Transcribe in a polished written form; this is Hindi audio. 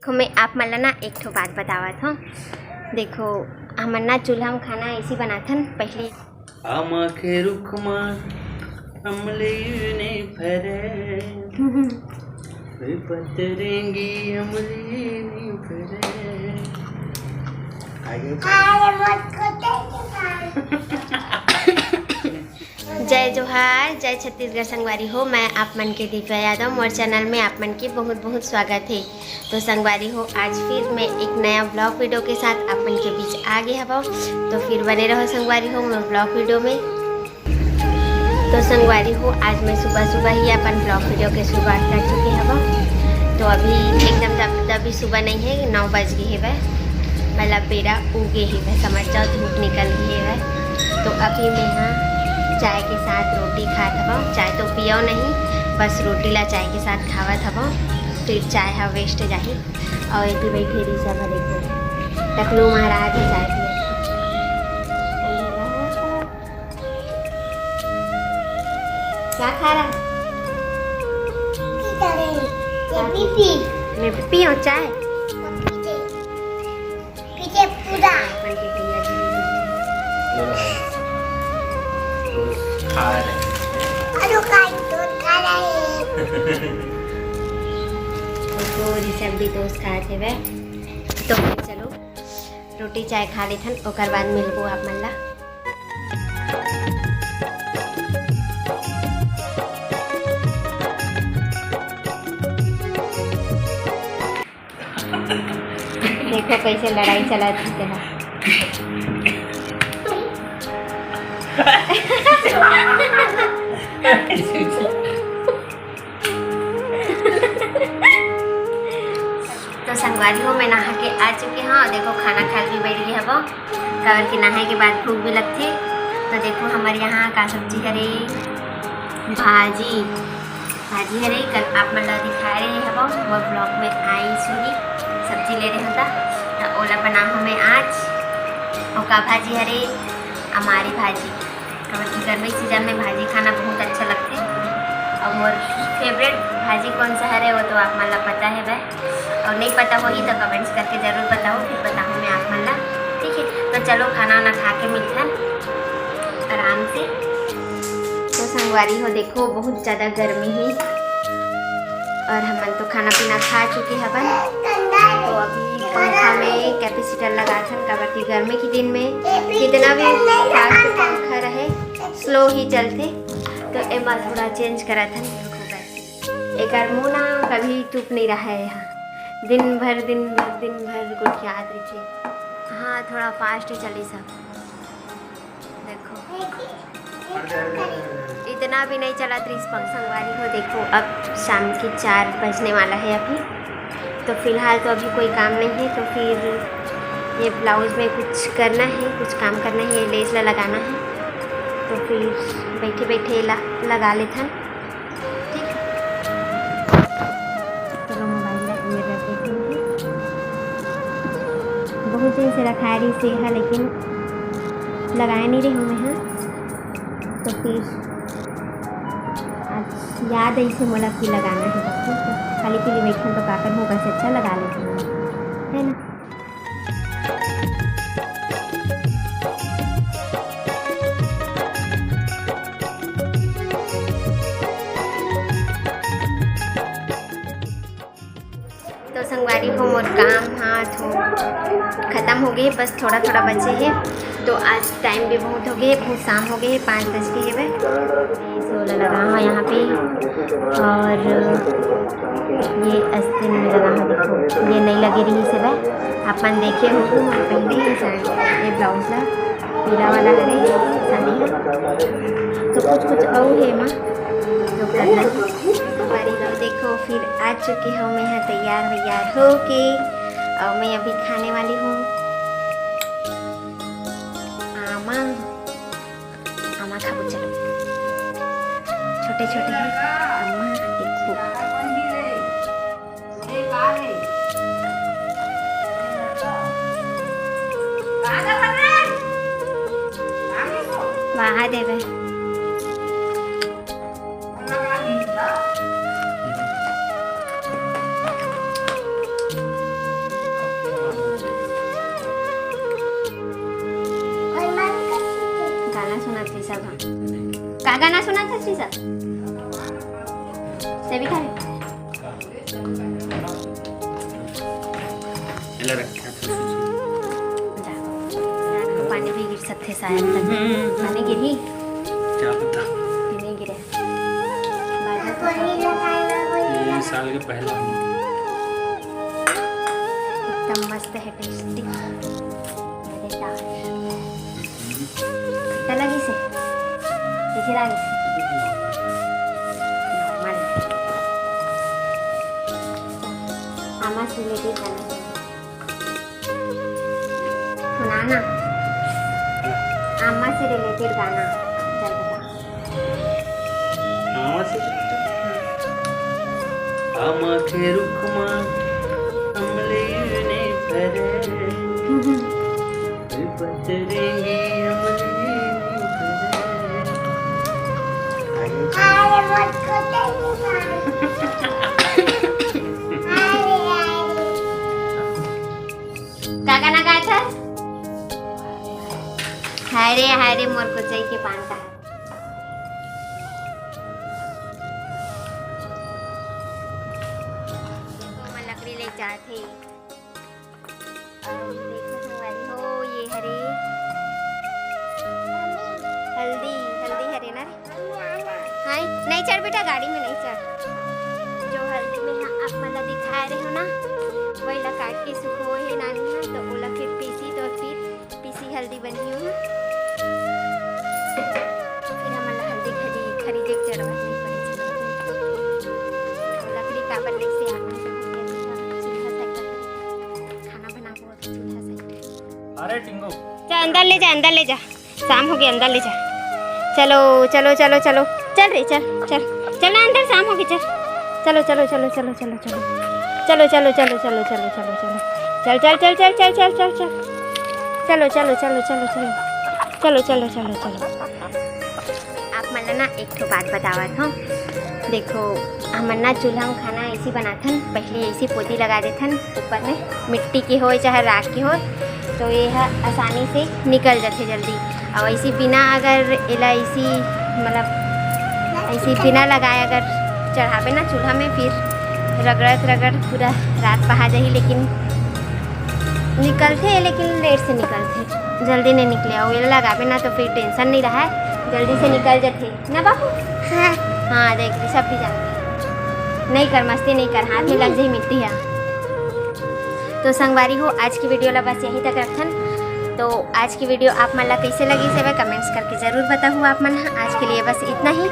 देखो मैं आप मन ला ना एक ठो बात बतावत हूँ। देखो हमन ना चूल्हा में खाना ऐसी बनाथन पहले आमाखे रुखमा अमले ने फरे पतरेंगी अमले ने फरे जय जोहार, जय छत्तीसगढ़ संगवारी हो। मैं आप मन के दिव्या यादव और चैनल में आप मन के बहुत बहुत स्वागत है। तो संगवारी हो, आज फिर मैं एक नया ब्लॉग वीडियो के साथ आप मन के बीच आ गया हवा। तो फिर बने रहो संगवारी हो मैं ब्लॉग वीडियो में। तो संगवारी हो, आज मैं सुबह सुबह ही अपन ब्लॉग वीडियो के शुरुआत कर चुकी हवा। तो अभी एकदम अभी सुबह नहीं है, 9 बज गए है वह, मतलब बेरा उगे ही वह, समझ जाओ धूप निकल गई है वह। तो अभी मैं यहाँ चाय के साथ रोटी खात हवा। चाय तो पियो नहीं, बस रोटी ला चाय के साथ खावत हवा। फिर चाय हा वेस्ट जाही और एक भी बैठे रही सब देखो टकलू महाराज है चाय पिए। क्या खा रहा है? मैं पियो चाय पूरा सब भी दोस्त खाए थे वह। तो चलो रोटी चाय खा लेथन, ओकर बाद मिलबो आप मन ला। देखो कैसे लड़ाई चला थी तेरा। तो संगवारी हो, मैं नहा के आ चुकी हूँ। देखो खाना खा भी बैठ गई हवा, कवर के नहाए के बाद भूख भी लगती। तो देखो हमारे यहाँ का सब्जी हरे भाजी हरे, कल आप मन ला दिखा रहे हवा वो ब्लॉग में आई सुनी सब्जी ले रहे होता। तो ओला बना हमें आज ओका भाजी हरे हमारी भाजी। कवर की गर्मी सीजन में भाजी खाना बहुत अच्छा लगता है। और मोर फेवरेट भाजी कौन सा है वो तो आप मन ला पता है वह, और नहीं पता होगी तो कमेंट्स करके ज़रूर बताओ, फिर बताऊँ मैं आप मन ला। ठीक है, तो चलो खाना वाना खा के मिलते हैं आराम से। तो संगवारी हो देखो बहुत ज़्यादा गर्मी है और हम तो खाना पीना खा चुके हवन। तो अभी पंखा में कैपेसिटर लगा था, काबर गर्मी के दिन में कितना भी फास्ट पंखा रहे स्लो ही चलते। तो एमा थोड़ा चेंज करा था, एक मुँह ना कभी चुप नहीं रहा है यहाँ, दिन भर गुठियात रही। हाँ थोड़ा फास्ट चली सब। देखो इतना भी नहीं चला 30 संगवारी हो। देखो अब शाम के 4 बजने वाला है अभी। तो फिलहाल तो अभी कोई काम नहीं है। तो फिर ये ब्लाउज में कुछ करना है, कुछ काम करना है, ये लेस ला लगाना है। तो फिर बैठे बैठे लगा लेते हैं। ठीक चलो मोबाइल ये रख देंगे, बहुत दिन से रखा रही से है लेकिन लगाए नहीं रही हूँ मैं। हाँ तो फिर आज याद ऐसे मोला फिर लगाना है। तो खाली पीली बैठन तो काकर होगा से अच्छा लगा लेती हूँ, है ना। तो संगवारी हो मोर काम हाथ हो ख़त्म हो गए, बस थोड़ा थोड़ा बचे है। तो आज टाइम भी बहुत हो गए, बहुत शाम हो गए, 5 बज गए है वह। सोलह लगा हाँ यहाँ पे, और ये अस्तिन में लगा हाँ। देखो ये नहीं लगी रही से वह, अपन देखे हो पहले ही साड़ी ये ब्लाउज ला पीला वाला है शादी है। तो कुछ और है माँ जो करना है। देखो फिर आ चुकी हूँ मैं यहाँ तैयार हो के, और मैं अभी खाने वाली हूँ आमा खाबो। चलो छोटे छोटे हैं अम्मा देखो। वहाँ देवे गाना सुना था श्रीसा? सभी खा ले। इला रखा था पानी भी गिर सकते शायद तक। पानी गिरी क्या पता, नहीं गिरे। ये साल के पहला एकदम मस्त है, टेस्टी मजेदार। कितना लगी से कैसे लगी से नॉर्मल आमा से लेके जाना सुना ना, आमा से रिलेटेड गाना चल बता। आमाखे रुखमा अमले ने फरे पतरेंगी अमले क्या गाना गाया था? हाय रे मोर को चाहिए के पान का। मैं लकड़ी ले जा थे। देखो संगवारी हो, ये हरे हल्दी हल्दी हरे ना रे। हाय नहीं चढ़ बेटा, गाड़ी में नहीं चढ़। जो हल्दी में आप मतलब दिखा रहे हो ना, वही ला काट के सुखो है नानी है, तो ओला फिर पीसी, तो फिर पीसी हल्दी बनी हो। फिर हमारा हल्दी खरीदे के चढ़वा नहीं पड़े। लकड़ी का बनने से चूल्हा साइड खाना बना हुआ चूल्हा साइड। अरे टिंगो जा अंदर ले जा, अंदर ले जा, शाम हो गया, अंदर ले जा। चलो चलो चलो चलो चल रे, चल चल चल ना अंदर, शाम हो गई, चल चलो चलो चलो चलो चलो चलो चलो चलो चलो चलो चलो चलो चलो चल चल चल चल चल चल चल चलो चलो चलो चलो चलो चलो चलो चलो चलो। आप मन ना एक तो बात बतावत हूँ। देखो हमन ना चूल्हा में खाना ऐसी बनाथन, पहले ऐसी पोती लगा देथन ऊपर में, मिट्टी की हो चाहे राख की हो, तो ये आसानी से निकल जाते जल्दी। और ऐसी बिना अगर एला ऐसी मतलब ऐसी बिना लगाए अगर चढ़ावे ना चूल्हा में, फिर रगड़त रगड़ पूरा रात पहा जाही, लेकिन निकलते लेकिन लेट से निकलते, जल्दी नहीं निकले। और ये लगावे ना तो फिर टेंशन नहीं रहा, जल्दी से निकल जाते ना बाबू। हाँ हाँ देख ली, सब भी जानते। नहीं कर मस्ती नहीं कर, हाथ में लग जाए मिट्टी है। तो संगवारी हो, आज की वीडियो ला बस यहीं तक रखन। तो आज की वीडियो आप मन ला कैसे लगी से कमेंट्स करके ज़रूर बताओ आप मन। आज के लिए बस इतना ही।